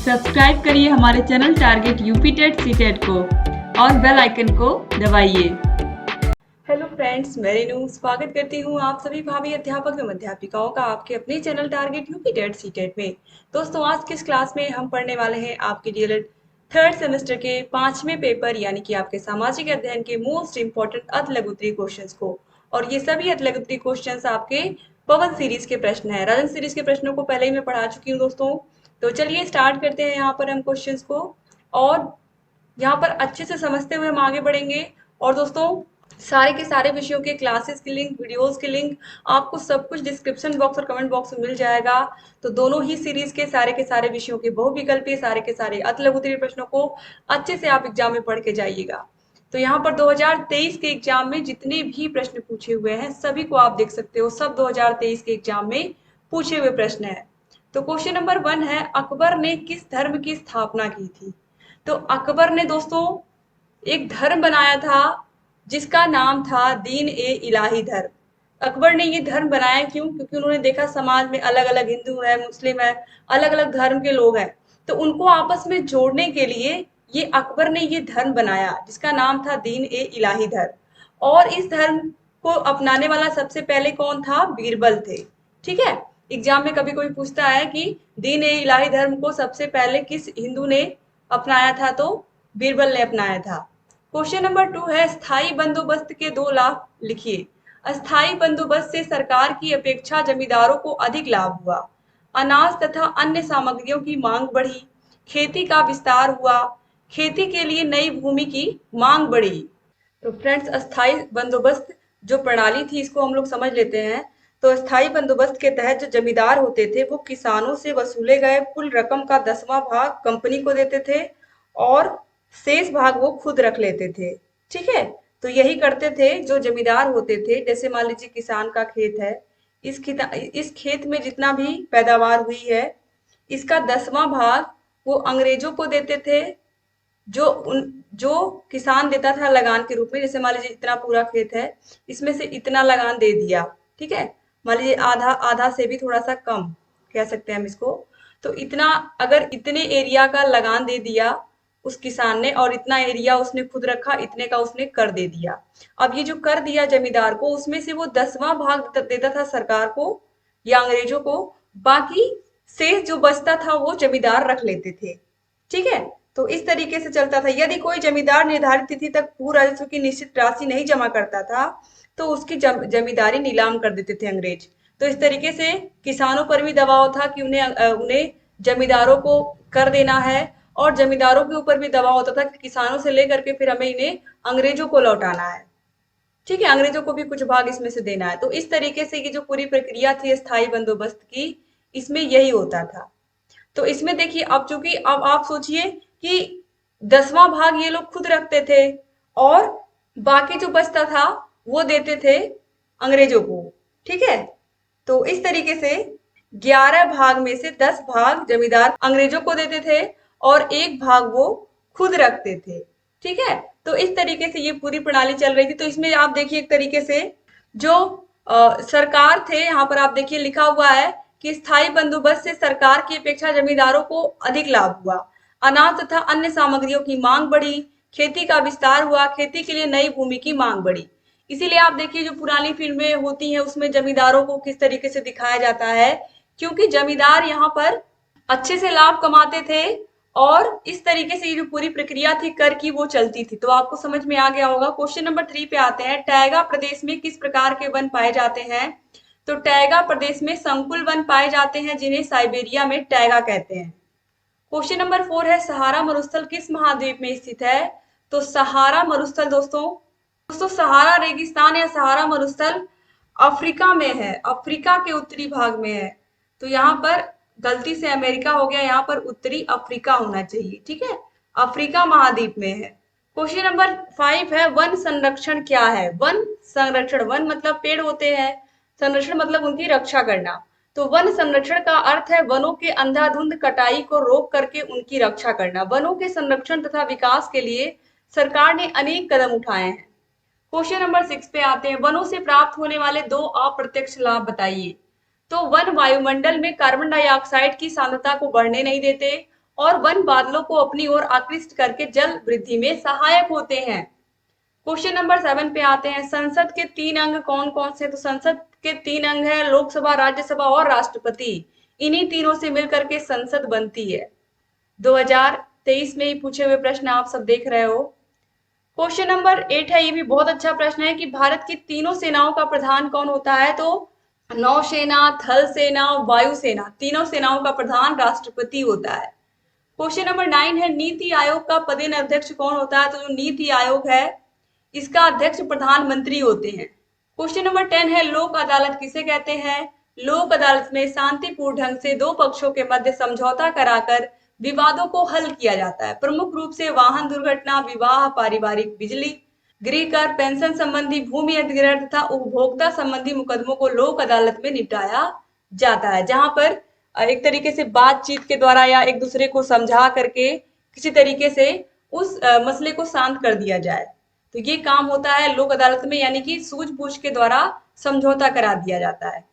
Subscribe करिए हमारे channel target UP TET CTET को और बेल आइकन को दबाइए। हेलो फ्रेंड्स, मैं रेनू स्वागत करती हूँ आप सभी भावी अध्यापक एवं अध्यापिकाओं का आपके अपने channel target UP TET CTET में। दोस्तों, आज की इस क्लास में हम पढ़ने वाले हैं आपके डीएलएड थर्ड सेमेस्टर के 5वें पेपर यानी कि आपके सामाजिक अध्ययन के मोस्ट इंपॉर्टेंट अति लघु उत्तरीय क्वेश्चंस को। और ये सभी अति लघु उत्तरीय क्वेश्चंस आपके पवन सीरीज के प्रश्न है। राजन सीरीज के प्रश्नों को पहले ही मैं पढ़ा चुकी हूँ दोस्तों। तो चलिए स्टार्ट करते हैं यहाँ पर हम क्वेश्चंस को, और यहाँ पर अच्छे से समझते हुए हम आगे बढ़ेंगे। और दोस्तों, सारे के सारे विषयों के क्लासेस की लिंक, वीडियोस की लिंक आपको सब कुछ डिस्क्रिप्शन बॉक्स और कमेंट बॉक्स में मिल जाएगा। तो दोनों ही सीरीज के सारे विषयों के बहुविकल्पीय सारे के सारे अति लघु उत्तरीय प्रश्नों को अच्छे से आप एग्जाम में पढ़ के जाइएगा। तो यहाँ पर 2023 के एग्जाम में जितने भी प्रश्न पूछे हुए हैं सभी को आप देख सकते हो, सब 2023 के एग्जाम में पूछे हुए प्रश्न है। तो क्वेश्चन नंबर 1 है, अकबर ने किस धर्म की स्थापना की थी? तो अकबर ने दोस्तों एक धर्म बनाया था जिसका नाम था दीन ए इलाही धर्म। अकबर ने ये धर्म बनाया क्यों? क्योंकि उन्होंने देखा समाज में अलग अलग हिंदू है, मुस्लिम है, अलग अलग धर्म के लोग हैं, तो उनको आपस में जोड़ने के लिए ये अकबर ने ये धर्म बनाया जिसका नाम था दीन ए इलाही धर्म। और इस धर्म को अपनाने वाला सबसे पहले कौन था? बीरबल थे। ठीक है, एग्जाम में कभी कोई पूछता है कि दीन ए इलाही धर्म को सबसे पहले किस हिंदू ने अपनाया था? तो बीरबल ने अपनाया था। क्वेश्चन नंबर 2 है, स्थायी बंदोबस्त के 2 लाभ लिखिए। अस्थायी बंदोबस्त से सरकार की अपेक्षा जमींदारों को अधिक लाभ हुआ। अनाज तथा अन्य सामग्रियों की मांग बढ़ी, खेती का विस्तार हुआ, खेती के लिए नई भूमि की मांग बढ़ी। तो फ्रेंड्स, अस्थायी बंदोबस्त जो प्रणाली थी इसको हम लोग समझ लेते हैं। तो अस्थायी बंदोबस्त के तहत जो जमींदार होते थे वो किसानों से वसूले गए कुल रकम का 10वां भाग कंपनी को देते थे और शेष भाग वो खुद रख लेते थे। ठीक है, तो यही करते थे जो जमींदार होते थे। जैसे मान लीजिए किसान का खेत है, इस खेत में जितना भी पैदावार हुई है इसका 10वां भाग वो अंग्रेजों को देते थे, जो किसान देता था लगान के रूप में। जैसे मान लीजिए इतना पूरा खेत है, इसमें से इतना लगान दे दिया। ठीक है, मान लीजिए आधा आधा से भी थोड़ा सा कम कह सकते हैं हम इसको। तो इतना, अगर इतने एरिया का लगान दे दिया उस किसान ने और इतना एरिया उसने खुद रखा, इतने का उसने कर दे दिया। अब ये जो कर दिया जमींदार को, उसमें से वो 10वां भाग देता था सरकार को या अंग्रेजों को, बाकी शेष जो बचता था वो जमींदार रख लेते थे। ठीक है, तो इस तरीके से चलता था। यदि कोई जमींदार निर्धारित तिथि तक भू राजस्व की निश्चित राशि नहीं जमा करता था तो उसकी जमींदारी नीलाम कर देते थे अंग्रेज। तो इस तरीके से किसानों पर भी दबाव था कि उन्हें जमींदारों को कर देना है, और जमींदारों के ऊपर भी दबाव होता था कि किसानों से लेकर के फिर हमें इन्हें अंग्रेजों को लौटाना है। ठीक है, अंग्रेजों को भी कुछ भाग इसमें से देना है। तो इस तरीके से ये जो पूरी प्रक्रिया थी स्थायी बंदोबस्त की, इसमें यही होता था। तो इसमें देखिए, अब चूंकि अब आप सोचिए कि 10वां भाग ये लोग खुद रखते थे और बाकी जो बचता था वो देते थे अंग्रेजों को। ठीक है, तो इस तरीके से 11 भाग में से 10 भाग जमींदार अंग्रेजों को देते थे और 1 भाग वो खुद रखते थे। ठीक है, तो इस तरीके से ये पूरी प्रणाली चल रही थी। तो इसमें आप देखिए एक तरीके से जो सरकार थे, यहाँ पर आप देखिए लिखा हुआ है कि स्थायी बंदोबस्त से सरकार की अपेक्षा जमींदारों को अधिक लाभ हुआ। अनाज तथा अन्य सामग्रियों की मांग बढ़ी, खेती का विस्तार हुआ, खेती के लिए नई भूमि की मांग बढ़ी। इसीलिए आप देखिए जो पुरानी फिल्में होती हैं उसमें जमींदारों को किस तरीके से दिखाया जाता है, क्योंकि जमींदार यहाँ पर अच्छे से लाभ कमाते थे और इस तरीके से ये जो पूरी प्रक्रिया थी कर की वो चलती थी। तो आपको समझ में आ गया होगा। क्वेश्चन नंबर 3 पे आते हैं, टैगा प्रदेश में किस प्रकार के वन पाए जाते हैं? तो टैगा प्रदेश में संकुल वन पाए जाते हैं जिन्हें साइबेरिया में टैगा कहते हैं। क्वेश्चन नंबर 4 है, सहारा मरुस्थल किस महाद्वीप में स्थित है? तो सहारा मरुस्थल दोस्तों सहारा रेगिस्तान या सहारा मरुस्थल अफ्रीका में है, अफ्रीका के उत्तरी भाग में है। तो यहाँ पर गलती से अमेरिका हो गया, यहाँ पर उत्तरी अफ्रीका होना चाहिए। ठीक है, अफ्रीका महाद्वीप में है। क्वेश्चन नंबर 5 है, वन संरक्षण क्या है? वन संरक्षण, वन मतलब पेड़ होते हैं, संरक्षण मतलब उनकी रक्षा करना। तो वन संरक्षण का अर्थ है वनों के अंधाधुंध कटाई को रोक करके उनकी रक्षा करना। वनों के संरक्षण तथा विकास के लिए सरकार ने अनेक कदम उठाए हैं। क्वेश्चन नंबर 6 पे आते हैं, वनों से प्राप्त होने वाले 2 अप्रत्यक्ष लाभ बताइए। तो वन वायुमंडल में कार्बन डाइऑक्साइड की सांद्रता को बढ़ने नहीं देते और वन बादलों को अपनी ओर आकृष्ट करके जल वृद्धि में सहायक होते हैं। क्वेश्चन नंबर 7 पे आते हैं। संसद के 3 अंग कौन कौन से? तो संसद के 3 अंग है लोकसभा, राज्यसभा और राष्ट्रपति। इन्हीं तीनों से मिलकर के संसद बनती है। 2023 में ही पूछे हुए प्रश्न आप सब देख रहे हो। क्वेश्चन नंबर 8 है, ये भी बहुत अच्छा प्रश्न है कि भारत की तीनों सेनाओं का प्रधान कौन होता है? तो नौसेना, थल सेना, वायुसेना, तीनों सेनाओं का प्रधान राष्ट्रपति होता है। क्वेश्चन नंबर 9 है, नीति आयोग का पदेन अध्यक्ष कौन होता है? तो जो नीति आयोग है इसका अध्यक्ष प्रधानमंत्री होते हैं। क्वेश्चन नंबर 10 है, लोक अदालत किसे कहते हैं? लोक अदालत में शांतिपूर्ण ढंग से दो पक्षों के मध्य समझौता कराकर विवादों को हल किया जाता है। प्रमुख रूप से वाहन दुर्घटना, विवाह, पारिवारिक, बिजली, गृह कर, पेंशन संबंधी, भूमि अधिग्रहण तथा उपभोक्ता संबंधी मुकदमों को लोक अदालत में निपटाया जाता है, जहां पर एक तरीके से बातचीत के द्वारा या एक दूसरे को समझा करके किसी तरीके से उस मसले को शांत कर दिया जाए। तो ये काम होता है लोक अदालत में, यानी कि सूझबूझ के द्वारा समझौता करा दिया जाता है।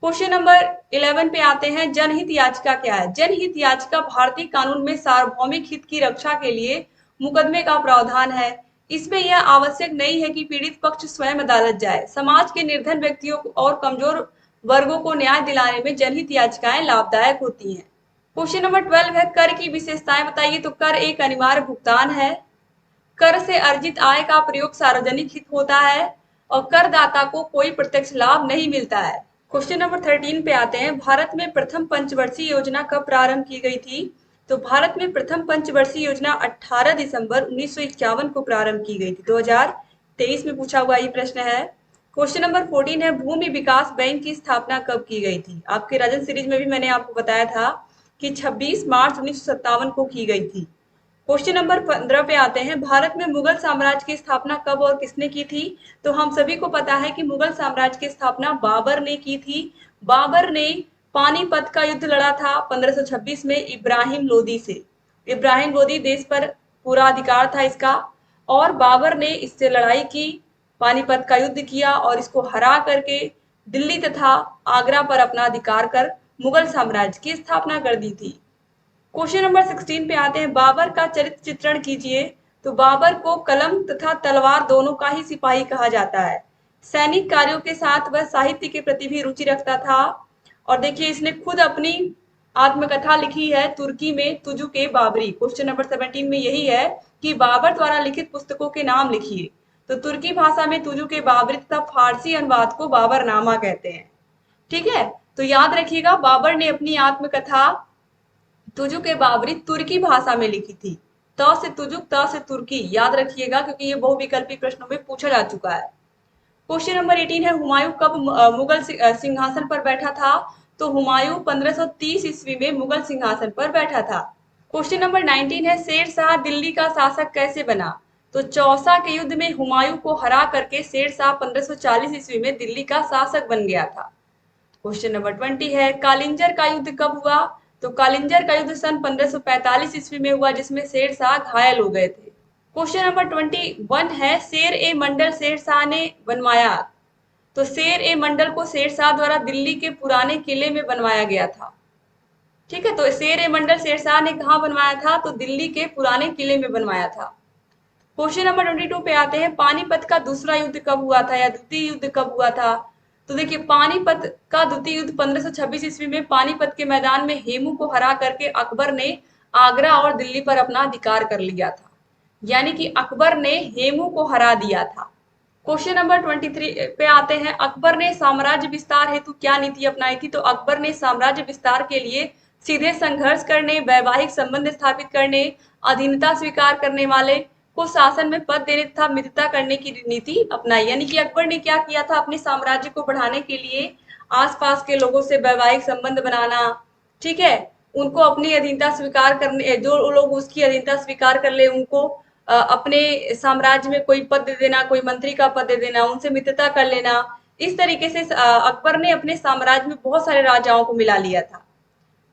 क्वेश्चन नंबर 11 पे आते हैं, जनहित याचिका क्या है? जनहित याचिका भारतीय कानून में सार्वभौमिक हित की रक्षा के लिए मुकदमे का प्रावधान है। इसमें यह आवश्यक नहीं है कि पीड़ित पक्ष स्वयं अदालत जाए। समाज के निर्धन व्यक्तियों और कमजोर वर्गों को न्याय दिलाने में जनहित याचिकाएं लाभदायक होती हैं। क्वेश्चन नंबर 12 है, कर की विशेषताएं बताइए। तो कर एक अनिवार्य भुगतान है। कर से अर्जित आय का प्रयोग सार्वजनिक हित होता है और करदाता को कोई प्रत्यक्ष लाभ नहीं मिलता है। क्वेश्चन नंबर 13 पे आते हैं, भारत में प्रथम पंचवर्षीय योजना कब प्रारंभ की गई थी? तो भारत में प्रथम पंचवर्षीय योजना 18 दिसंबर 1951 को प्रारंभ की गई थी। 2023 में पूछा हुआ ये प्रश्न है। क्वेश्चन नंबर 14 है, भूमि विकास बैंक की स्थापना कब की गई थी? आपके राजन सीरीज में भी मैंने आपको बताया था कि 26 मार्च 1957 को की गई थी। क्वेश्चन नंबर 15 पे आते हैं, भारत में मुगल साम्राज्य की स्थापना कब और किसने की थी? तो हम सभी को पता है कि मुगल साम्राज्य की स्थापना बाबर ने की थी। बाबर ने पानीपत का युद्ध लड़ा था 1526 में इब्राहिम लोदी से। इब्राहिम लोदी देश पर पूरा अधिकार था इसका, और बाबर ने इससे लड़ाई की, पानीपत का युद्ध किया और इसको हरा करके दिल्ली तथा आगरा पर अपना अधिकार कर मुगल साम्राज्य की स्थापना कर दी थी। क्वेश्चन नंबर 16 पे आते हैं, बाबर का चरित्र चित्रण कीजिए। तो बाबर को कलम तथा तलवार दोनों का ही सिपाही कहा जाता है। सैनिक कार्यों के साथ वह साहित्य के प्रति भी रुचि रखता था। और देखिए इसने खुद अपनी आत्मकथा लिखी है तुर्की में, तुजुके बाबरी। क्वेश्चन नंबर 17 में यही है कि बाबर द्वारा लिखित पुस्तकों के नाम लिखिए। तो तुर्की भाषा में तुजुके बाबरी तथा फारसी अनुवाद को बाबरनामा कहते हैं। ठीक है, तो याद रखिएगा बाबर ने अपनी आत्मकथा तुजुक ए बाबरी तुर्की भाषा में लिखी थी। त से तुजुक, त से तुर्की, याद रखिएगा क्योंकि ये बहुविकल्पी प्रश्नों में पूछा जा चुका है। क्वेश्चन नंबर 18 है, हुमायूं कब मुगल सिंहासन पर बैठा था? तो हुमायूं 1530 ईस्वी में मुगल सिंहासन पर बैठा था। क्वेश्चन नंबर 19 है, शेर शाह दिल्ली का शासक कैसे बना? तो चौसा के युद्ध में हुमायूं को हरा करके शेर शाह 1540 ईस्वी में दिल्ली का शासक बन गया था। क्वेश्चन नंबर 20 है, कालिंजर का युद्ध कब हुआ? तो कालिंजर का युद्ध सन 1545 ईस्वी में हुआ, जिसमें शेर शाह घायल हो गए थे। क्वेश्चन नंबर 21 है, शेर ए मंडल शेर शाह ने बनवाया। तो शेर ए मंडल को शेर शाह द्वारा दिल्ली के पुराने किले में बनवाया गया था। ठीक है, तो शेर ए मंडल शेर शाह ने कहाँ बनवाया था? तो दिल्ली के पुराने किले में बनवाया था। क्वेश्चन नंबर 22 पे आते हैं, पानीपत का दूसरा युद्ध कब हुआ था या द्वितीय युद्ध कब हुआ था? तो देखिए पानीपत का द्वितीय युद्ध 1526 ईस्वी में पानीपत के मैदान में हेमू को हरा करके अकबर ने आगरा और दिल्ली पर अपना अधिकार कर लिया था। यानी कि अकबर ने हेमू को हरा दिया था। क्वेश्चन नंबर 23 पे आते हैं, अकबर ने साम्राज्य विस्तार हेतु क्या नीति अपनाई थी? तो अकबर ने साम्राज्य विस्तार के लिए सीधे संघर्ष करने, वैवाहिक संबंध स्थापित करने, अधीनता स्वीकार करने वाले को शासन में पद देने तथा मित्रता करने की नीति अपनाई। यानी कि अकबर ने क्या किया था, अपने साम्राज्य को बढ़ाने के लिए आसपास के लोगों से वैवाहिक संबंध बनाना, ठीक है, उनको अपनी अधीनता स्वीकार करने, जो लोग उसकी अधीनता स्वीकार कर ले उनको अपने साम्राज्य में कोई पद दे देना, कोई मंत्री का पद दे देना, उनसे मित्रता कर लेना। इस तरीके से अकबर ने अपने साम्राज्य में बहुत सारे राजाओं को मिला लिया था।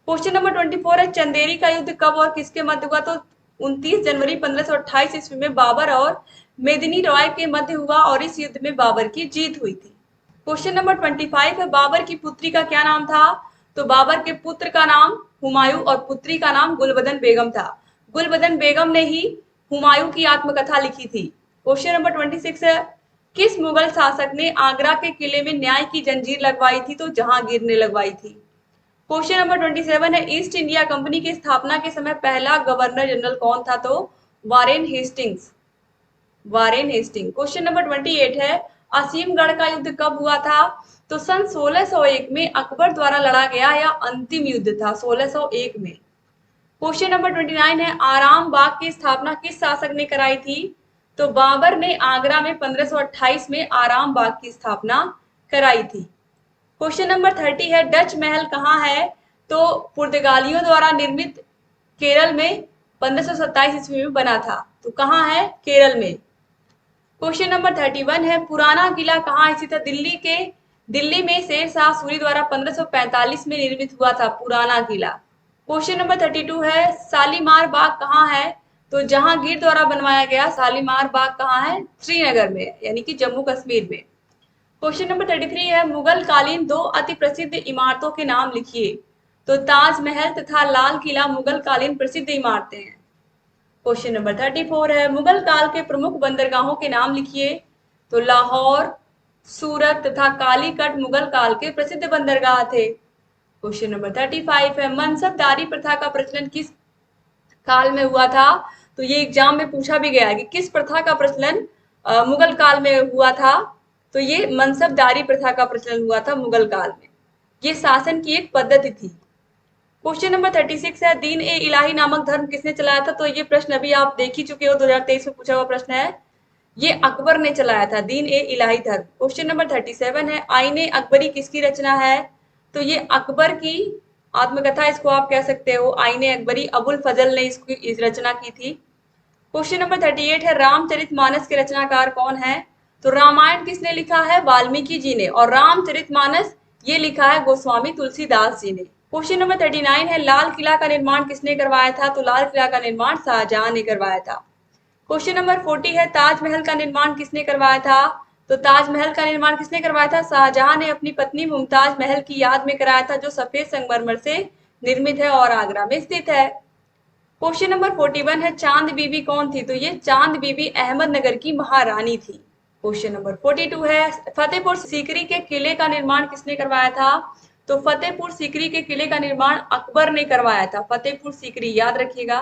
क्वेश्चन नंबर 24 है, चंदेरी का युद्ध कब और किसके मध्य हुआ? तो 29 जनवरी 1528 ईस्वी में बाबर और मेदिनी रॉय के मध्य हुआ और इस युद्ध में बाबर की जीत हुई थी। क्वेश्चन नंबर 25 है, बाबर की पुत्री का क्या नाम था? तो बाबर के पुत्र का नाम हुमायूं और पुत्री का नाम गुलबदन बेगम था। गुलबदन बेगम ने ही हुमायूं की आत्मकथा लिखी थी। क्वेश्चन नंबर 26 है, किस मुगल शासक ने आगरा के किले में न्याय की जंजीर लगवाई थी? तो जहांगीर ने लगवाई थी। क्वेश्चन नंबर 27 है, ईस्ट इंडिया कंपनी की स्थापना के समय पहला गवर्नर जनरल कौन था? तो Warren Hastings. Warren Hasting. Question number 28 है, असीमगढ़ का युद्ध कब हुआ था? तो सन 1601 में अकबर द्वारा लड़ा गया यह अंतिम युद्ध था, 1601 में। क्वेश्चन नंबर 29 है, आराम बाग की स्थापना किस शासक ने कराई थी? तो बाबर ने आगरा में 1528 में आराम बाग की स्थापना कराई थी। क्वेश्चन नंबर 30 है, डच महल कहाँ है? तो पुर्तगालियों द्वारा निर्मित केरल में 1527 ईस्वी में बना था। तो कहाँ है? केरल में। क्वेश्चन नंबर 31 है, पुराना किला कहाँ स्थित है? दिल्ली में शेर शाह सूरी द्वारा 1545 में निर्मित हुआ था पुराना किला। क्वेश्चन नंबर 32 है, शालीमार बाग कहाँ है? तो जहांगीर द्वारा बनवाया गया शालीमार बाग कहाँ है? श्रीनगर में, यानी कि जम्मू कश्मीर में। क्वेश्चन नंबर 33 है, मुगल कालीन दो अति प्रसिद्ध इमारतों के नाम लिखिए। तो ताजमहल तथा लाल किला मुगल कालीन प्रसिद्ध इमारतें हैं। क्वेश्चन नंबर 34 है, मुगल काल के प्रमुख बंदरगाहों के नाम लिखिए। तो लाहौर, सूरत तथा कालीकट मुगल काल के प्रसिद्ध बंदरगाह थे। क्वेश्चन नंबर 35 है, मनसबदारी प्रथा का प्रचलन किस काल में हुआ था? तो ये एग्जाम में पूछा भी गया है कि किस प्रथा का प्रचलन मुगल काल में हुआ था? तो ये मनसबदारी प्रथा का प्रचलन हुआ था मुगल काल में। ये शासन की एक पद्धति थी। क्वेश्चन नंबर 36 है, दीन ए इलाही नामक धर्म किसने चलाया था? तो ये प्रश्न अभी आप देख ही चुके हो, 2023 में पूछा हुआ प्रश्न है। ये अकबर ने चलाया था दीन ए इलाही धर्म। क्वेश्चन नंबर 37 है, आईने अकबरी किसकी रचना है? तो ये अकबर की आत्मकथा इसको आप कह सकते हो। आईने अकबरी अबुल फजल ने इसकी रचना की थी। क्वेश्चन नंबर 38 है, रामचरितमानस के रचनाकार कौन है? तो रामायण किसने लिखा है? वाल्मीकि जी ने। और रामचरितमानस ये लिखा है गोस्वामी तुलसीदास जी ने। क्वेश्चन नंबर 39 है, लाल किला का निर्माण किसने करवाया था? तो लाल किला का निर्माण शाहजहां ने करवाया था। क्वेश्चन नंबर 40 है, ताजमहल का निर्माण किसने करवाया था? तो ताजमहल का निर्माण किसने करवाया था? शाहजहां ने अपनी पत्नी मुमताज महल की याद में कराया था, जो सफेद संगमरमर से निर्मित है और आगरा में स्थित है। क्वेश्चन नंबर 41 है, चांद बीबी कौन थी? तो ये चांद बीबी अहमदनगर की महारानी थी। क्वेश्चन नंबर 42 है, फतेहपुर सीकरी के किले का निर्माण किसने करवाया था? तो फतेहपुर सीकरी के किले का निर्माण अकबर ने करवाया था। फतेहपुर सीकरी याद रखिएगा।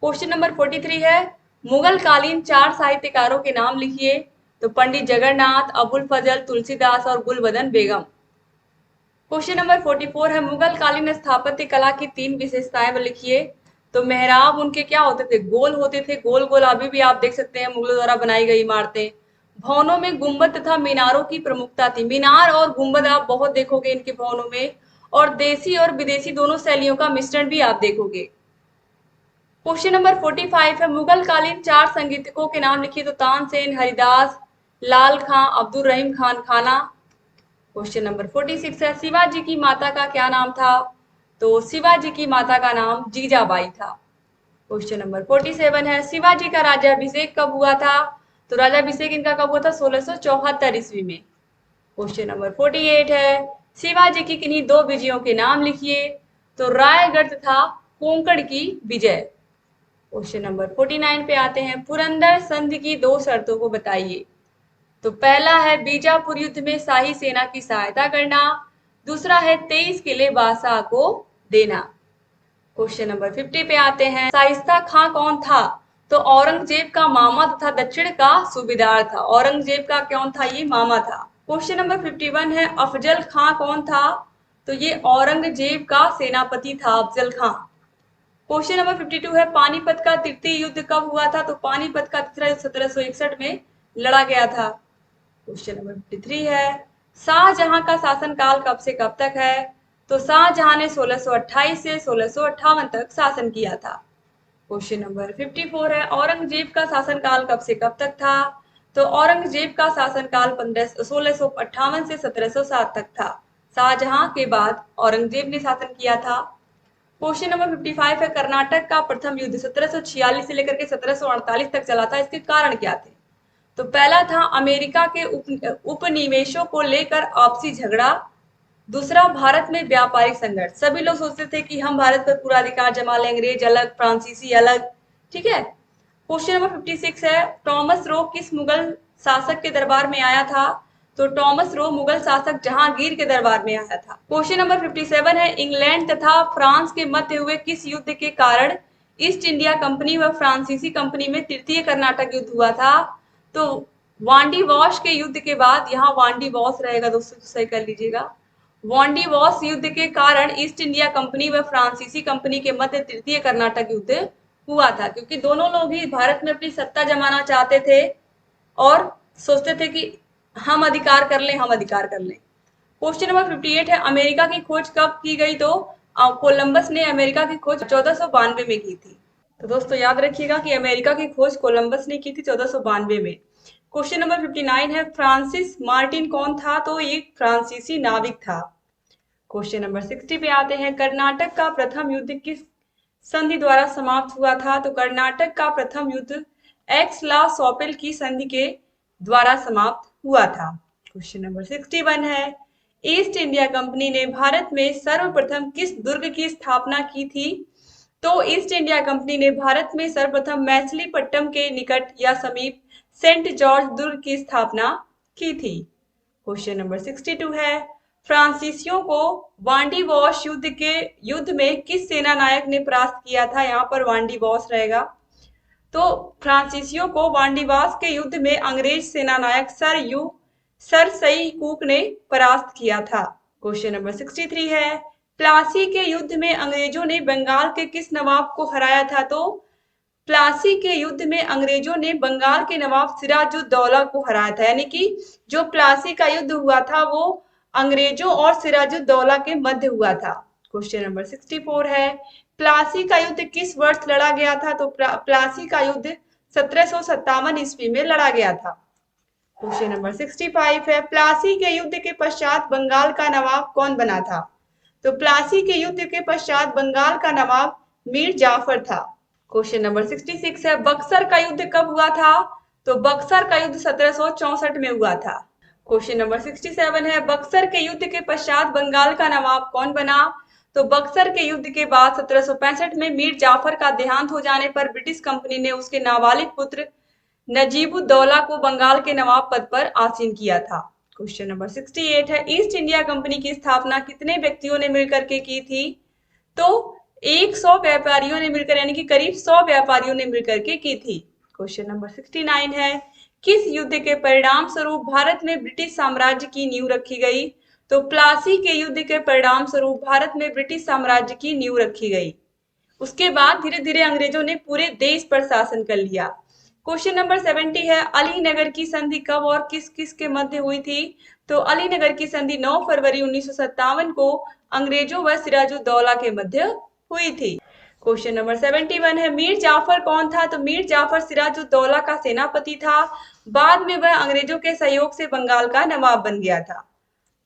क्वेश्चन नंबर 43 है, मुगल कालीन 4 साहित्यकारों के नाम लिखिए। तो पंडित जगन्नाथ, अबुल फजल, तुलसीदास और गुलबदन बेगम। क्वेश्चन नंबर 44 है, मुगल कालीन स्थापत्य कला की 3 विशेषताएं लिखिए। तो मेहराब उनके क्या होते थे? गोल होते थे, गोल गोल अभी भी आप देख सकते हैं मुगलों द्वारा बनाई गई इमारतें। भवनों में गुंबद तथा मीनारों की प्रमुखता थी। मीनार और गुंबद आप बहुत देखोगे इनके भवनों में। और देसी और विदेशी दोनों शैलियों का मिश्रण भी आप देखोगे। क्वेश्चन नंबर 45 है, मुगल कालीन 4 संगीतकों के नाम लिखिए। तो तानसेन, हरिदास, लाल खां, अब्दुल रहीम खान खाना। क्वेश्चन नंबर 46 है, शिवाजी की माता का क्या नाम था? तो शिवाजी की माता का नाम जीजाबाई था। क्वेश्चन नंबर 47 है, शिवाजी का राज्याभिषेक कब हुआ था? तो राज्याभिषेक इनका कब हुआ था? 1674 ईस्वी में। क्वेश्चन नंबर 48 है, शिवाजी की किन्हीं 2 विजयों के नाम लिखिए। तो रायगढ़ तथा कोंकण की विजय। क्वेश्चन नंबर 49 पे आते हैं, पुरंदर संधि की 2 शर्तों को बताइए। तो पहला है बीजापुर युद्ध में शाही सेना की सहायता करना। दूसरा है 23 किले बादशाह को देना। क्वेश्चन नंबर 50 पे आते हैं, शाइस्ता खां कौन था? तो औरंगजेब का मामा तथा दक्षिण का सूबेदार था। औरंगजेब का कौन था? ये मामा था। क्वेश्चन नंबर 51 है, अफजल खां कौन था? तो ये औरंगजेब का सेनापति था अफजल खां। क्वेश्चन नंबर 52 है, पानीपत का तृतीय युद्ध कब हुआ था? तो पानीपत का तीसरा युद्ध 1761 में लड़ा गया था। क्वेश्चन नंबर 53 है, शाहजहां का शासनकाल कब से कब तक है? तो शाहजहां ने 1628 से 1658 तक शासन किया था। क्वेश्चन नंबर 54 है, औरंगजेब का शासनकाल कब से कब तक था? तो औरंगजेब का शासनकाल 1658 से 1707 तक था। शाहजहां के बाद औरंगजेब ने शासन किया था। क्वेश्चन नंबर 55 है, कर्नाटक का प्रथम युद्ध 1746 से लेकर के 1748 तक चला था। इसके कारण क्या थे? तो पहला था अमेरिका के उपनिवेशों को लेकर आपसी झगड़ा। दूसरा, भारत में व्यापारिक संघर्ष। सभी लोग सोचते थे कि हम भारत पर पूरा अधिकार जमा लें, अंग्रेज अलग, फ्रांसीसी अलग। ठीक है। क्वेश्चन नंबर 56 है, टॉमस रो किस मुगल शासक के दरबार में आया था? तो टॉमस रो मुगल शासक जहांगीर के दरबार में आया था। क्वेश्चन नंबर 57 है, इंग्लैंड तथा फ्रांस के मध्य हुए किस युद्ध के कारण ईस्ट इंडिया कंपनी व फ्रांसीसी कंपनी में तृतीय कर्नाटक युद्ध हुआ था? तो वांडी वॉश के युद्ध के बाद, यहाँ वांडी वॉश रहेगा दोस्तों, सही कर लीजिएगा। वांडी वॉश युद्ध के कारण ईस्ट इंडिया कंपनी व फ्रांसीसी कंपनी के मध्य तृतीय कर्नाटक युद्ध हुआ था, क्योंकि दोनों लोग ही भारत में अपनी सत्ता जमाना चाहते थे और सोचते थे कि हम अधिकार कर लें, हम अधिकार कर लें। क्वेश्चन नंबर 58 है, अमेरिका की खोज कब की गई? तो कोलंबस ने अमेरिका की खोज 1492 में की थी। तो दोस्तों याद रखिएगा कि अमेरिका की खोज कोलंबस ने की थी 1492 में। क्वेश्चन नंबर 59 है, फ्रांसिस मार्टिन कौन था? तो एक फ्रांसीसी नाविक था। क्वेश्चन नंबर 60 पे आते हैं, कर्नाटक का प्रथम युद्ध किस संधि द्वारा समाप्त हुआ था? तो कर्नाटक का प्रथम युद्ध एक्स-ला-शापिल की संधि के द्वारा समाप्त हुआ था। क्वेश्चन नंबर 61 है, ईस्ट इंडिया कंपनी ने भारत में सर्वप्रथम किस दुर्ग की स्थापना की थी? तो ईस्ट इंडिया कंपनी ने भारत में सर्वप्रथम मैथिलीपट्टम के निकट या समीप सेंट जॉर्ज दुर्ग की स्थापना की थी। क्वेश्चन नंबर 62 है, फ्रांसीसियों को वांडी वॉश युद्ध में किस सेना नायक ने परास्त किया था? यहाँ पर वांडी वॉश रहेगा। तो फ्रांसीसियों को वांडीवास के युद्ध में अंग्रेज सेना नायक सर सई कूक ने परास्त किया था। क्वेश्चन नंबर 63 है, प्लासी के युद्ध में अंग्रेजों ने बंगाल के किस नवाब को हराया था? तो प्लासी के युद्ध में अंग्रेजों ने बंगाल के नवाब सिराजुद्दौला को हराया था, यानी कि जो प्लासी का युद्ध हुआ था वो अंग्रेजों और सिराजुद्दौला के मध्य हुआ था। क्वेश्चन नंबर 64 है, प्लासी का युद्ध किस वर्ष लड़ा गया था? तो प्लासी का युद्ध 1757 ईस्वी में लड़ा गया था। क्वेश्चन नंबर 65 है, प्लासी के युद्ध के पश्चात बंगाल का नवाब कौन बना था? तो प्लासी के युद्ध के पश्चात बंगाल का नवाब मीर जाफर था। क्वेश्चन नंबर 66 है, बक्सर का युद्ध कब हुआ था? तो बक्सर का युद्ध 1764 में हुआ था। क्वेश्चन नंबर 67 है, बक्सर के युद्ध के पश्चात बंगाल का नवाब कौन बना? तो बक्सर के युद्ध के बाद 1765 में मीर जाफर का देहांत हो जाने पर ब्रिटिश कंपनी ने उसके नाबालिग पुत्र नजीबुद्दौला को बंगाल के नवाब पद पर आसीन किया था। क्वेश्चन नंबर 68 है, ईस्ट इंडिया कंपनी की स्थापना कितने व्यक्तियों ने मिलकर के की थी? तो 100 व्यापारियों ने मिलकर, यानी कि करीब 100 व्यापारियों ने मिलकर के की थी। क्वेश्चन नंबर 69 है, किस युद्ध के परिणाम स्वरूप भारत में ब्रिटिश साम्राज्य की नींव रखी गई? तो प्लासी के युद्ध के परिणाम स्वरूप भारत में ब्रिटिश साम्राज्य की नींव रखी गई। उसके बाद धीरे धीरे अंग्रेजों ने पूरे देश पर शासन कर लिया। क्वेश्चन नंबर 70 है, अलीनगर की संधि कब और किस किस के मध्य हुई थी? तो अलीनगर की संधि 9 फरवरी 1957 को अंग्रेजों व सिराजुद्दौला के मध्य हुई थी। क्वेश्चन नंबर 71 है, मीर जाफर कौन था? तो मीर जाफर सिराजुद्दौला का सेनापति था। बाद में वह अंग्रेजों के सहयोग से बंगाल का नवाब बन गया था।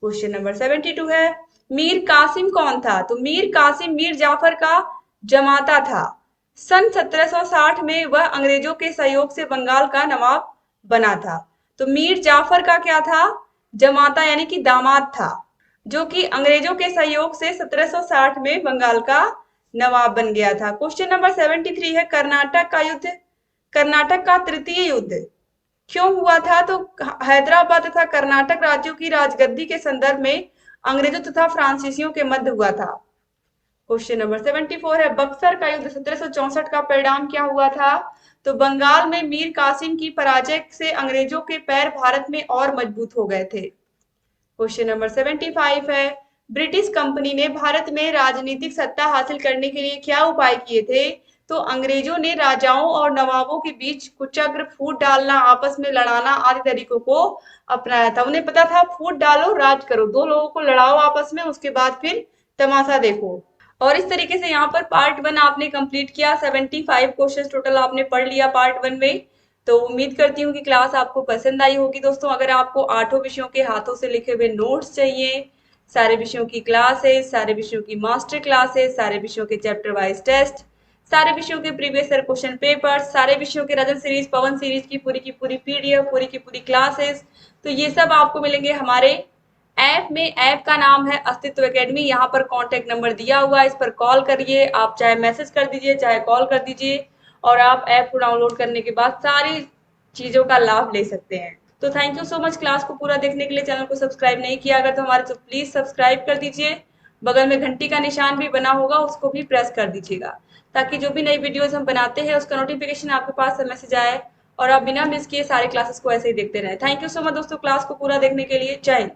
क्वेश्चन नंबर 72 है, मीर कासिम कौन था? तो मीर कासिम मीर जाफर का जमाता था। सन 1760 में वह अंग्रेजों के सहयोग से बंगाल का नवाब बना था। तो मीर जाफर का क्या था? जमाता, यानी कि दामाद था, जो कि अंग्रेजों के सहयोग से 1760 में बंगाल का नवाब बन गया था। क्वेश्चन नंबर 73 है, कर्नाटक का युद्ध, कर्नाटक का तृतीय युद्ध क्यों हुआ था? तो हैदराबाद तथा कर्नाटक राज्यों की राजगद्दी के संदर्भ में अंग्रेजों तथा फ्रांसीसियों के मध्य हुआ था। क्वेश्चन नंबर 74 है, बक्सर का युद्ध 1764 का परिणाम क्या हुआ था? तो बंगाल में मीर कासिम की पराजय से अंग्रेजों के पैर भारत में और मजबूत हो गए थे। क्वेश्चन नंबर 75 है, ब्रिटिश कंपनी ने भारत में राजनीतिक सत्ता हासिल करने के लिए क्या उपाय किए थे? तो अंग्रेजों ने राजाओं और नवाबों के बीच कुचक्र, फूट डालना, आपस में लड़ाना आदि तरीकों को अपनाया था। उन्हें पता था फूट डालो, राज करो, दो लोगों को लड़ाओ आपस में, उसके बाद फिर तमाशा देखो। और इस तरीके से यहाँ पर पार्ट 1 आपने कंप्लीट किया। 75 क्वेश्चन टोटल आपने पढ़ लिया पार्ट 1 में। तो उम्मीद करती हूँ कि क्लास आपको पसंद आई होगी। दोस्तों अगर आपको 8 विषयों के हाथों से लिखे हुए नोट्स चाहिए, सारे विषयों की क्लासेस, सारे विषयों की मास्टर क्लासेस, सारे विषयों के चैप्टर वाइज टेस्ट, सारे विषयों के प्रीवियस ईयर क्वेश्चन पेपर, सारे विषयों के रजत सीरीज, पवन सीरीज की पूरी PDF, पूरी की पूरी क्लासेस, तो ये सब आपको मिलेंगे हमारे ऐप का नाम है अस्तित्व एकेडमी। यहाँ पर कॉन्टैक्ट नंबर दिया हुआ है, इस पर कॉल करिए। आप चाहे मैसेज कर दीजिए, चाहे कॉल कर दीजिए, और आप ऐप को डाउनलोड करने के बाद सारी चीज़ों का लाभ ले सकते हैं। तो thank you so much class को पूरा देखने के लिए। चैनल को सब्सक्राइब नहीं किया अगर तो हमारे, तो प्लीज़ सब्सक्राइब कर दीजिए। बगल में घंटी का निशान भी बना होगा, उसको भी प्रेस कर दीजिएगा, ताकि जो भी नई वीडियोज़ हम बनाते हैं उसका नोटिफिकेशन आपके पास मैसेज आए और आप बिना मिस किए सारे क्लासेस को ऐसे ही देखते रहें। थैंक यू सो मच दोस्तों क्लास को पूरा देखने के लिए। जय हिंद।